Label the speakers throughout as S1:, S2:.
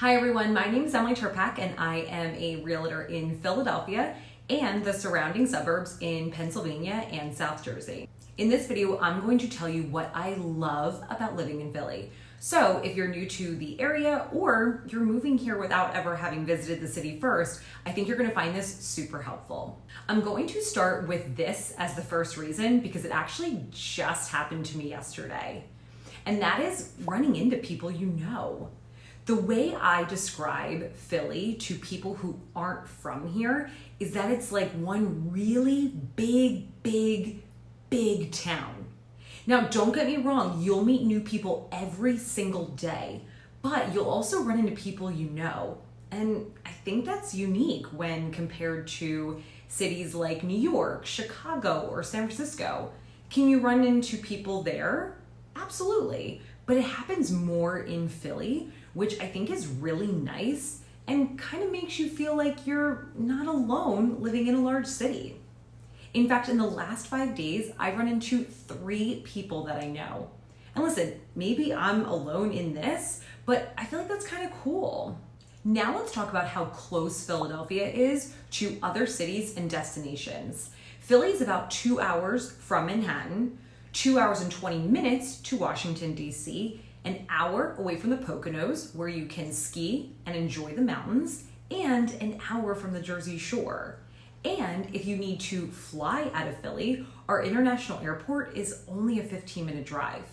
S1: Hi everyone, my name is Emily Terpak and I am a realtor in Philadelphia and the surrounding suburbs in Pennsylvania and South Jersey. In this video, I'm going to tell you what I love about living in Philly. So if you're new to the area or you're moving here without ever having visited the city first, I think you're going to find this super helpful. I'm going to start with this as the first reason because it actually just happened to me yesterday. And that is running into people you know. The way I describe Philly to people who aren't from here is that it's like one really big town. Now, don't get me wrong, you'll meet new people every single day, but you'll also run into people you know. And I think that's unique when compared to cities like New York, Chicago, or San Francisco. Can you run into people there? Absolutely. But it happens more in Philly, which I think is really nice and kind of makes you feel like you're not alone living in a large city. In fact, in the last 5 days, I've run into 3 people that I know. And listen, maybe I'm alone in this, but I feel like that's kind of cool. Now let's talk about how close Philadelphia is to other cities and destinations. Philly is about 2 hours from Manhattan, 2 hours and 20 minutes to Washington, D.C., an hour away from the Poconos, where you can ski and enjoy the mountains, and an hour from the Jersey Shore. And if you need to fly out of Philly, our international airport is only a 15-minute drive.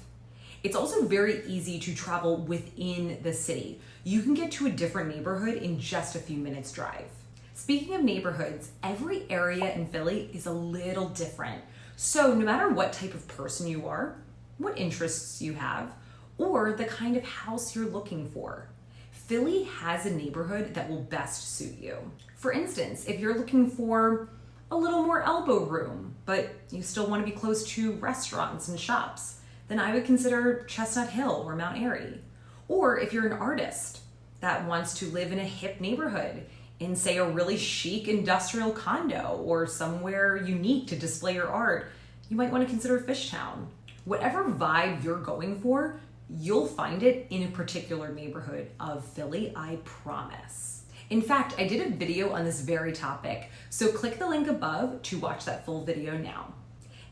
S1: It's also very easy to travel within the city. You can get to a different neighborhood in just a few minutes drive. Speaking of neighborhoods, every area in Philly is a little different. So no matter what type of person you are, what interests you have, or the kind of house you're looking for, Philly has a neighborhood that will best suit you. For instance, if you're looking for a little more elbow room, but you still want to be close to restaurants and shops, then I would consider Chestnut Hill or Mount Airy. Or if you're an artist that wants to live in a hip neighborhood, in say a really chic industrial condo or somewhere unique to display your art, you might want to consider Fishtown. Whatever vibe you're going for, you'll find it in a particular neighborhood of Philly, I promise. In fact, I did a video on this very topic, so click the link above to watch that full video now.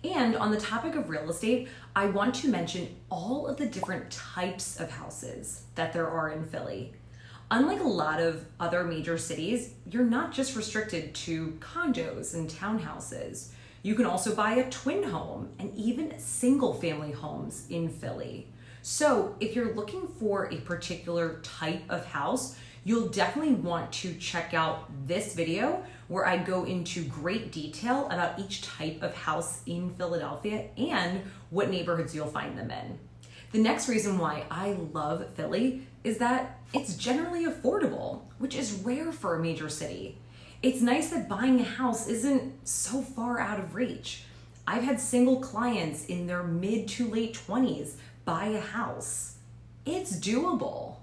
S1: And on the topic of real estate, I want to mention all of the different types of houses that there are in Philly. Unlike a lot of other major cities, you're not just restricted to condos and townhouses. You can also buy a twin home and even single family homes in Philly. So if you're looking for a particular type of house, you'll definitely want to check out this video where I go into great detail about each type of house in Philadelphia and what neighborhoods you'll find them in. The next reason why I love Philly is that it's generally affordable, which is rare for a major city. It's nice that buying a house isn't so far out of reach. I've had single clients in their mid to late 20s buy a house. It's doable.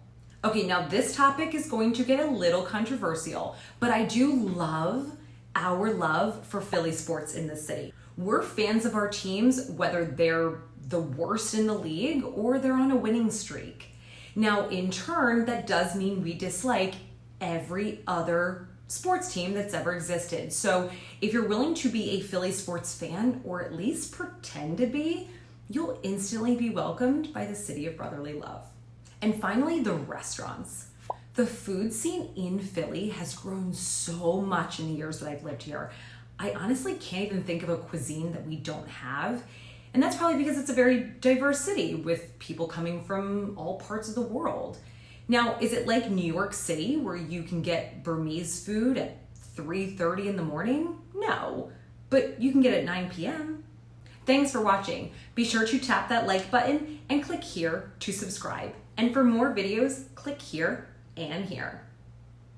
S1: Okay, now this topic is going to get a little controversial, but I do love our love for Philly sports in this city. We're fans of our teams, whether they're the worst in the league or they're on a winning streak. Now, in turn, that does mean we dislike every other sports team that's ever existed. So if you're willing to be a Philly sports fan, or at least pretend to be, you'll instantly be welcomed by the city of brotherly love. And finally, the restaurants. The food scene in Philly has grown so much in the years that I've lived here. I honestly can't even think of a cuisine that we don't have. And that's probably because it's a very diverse city with people coming from all parts of the world. Now, is it like New York City where you can get Burmese food at 3:30 in the morning? No, but you can get it at 9 p.m. Thanks for watching. Be sure to tap that like button and click here to subscribe. And for more videos, click here and here.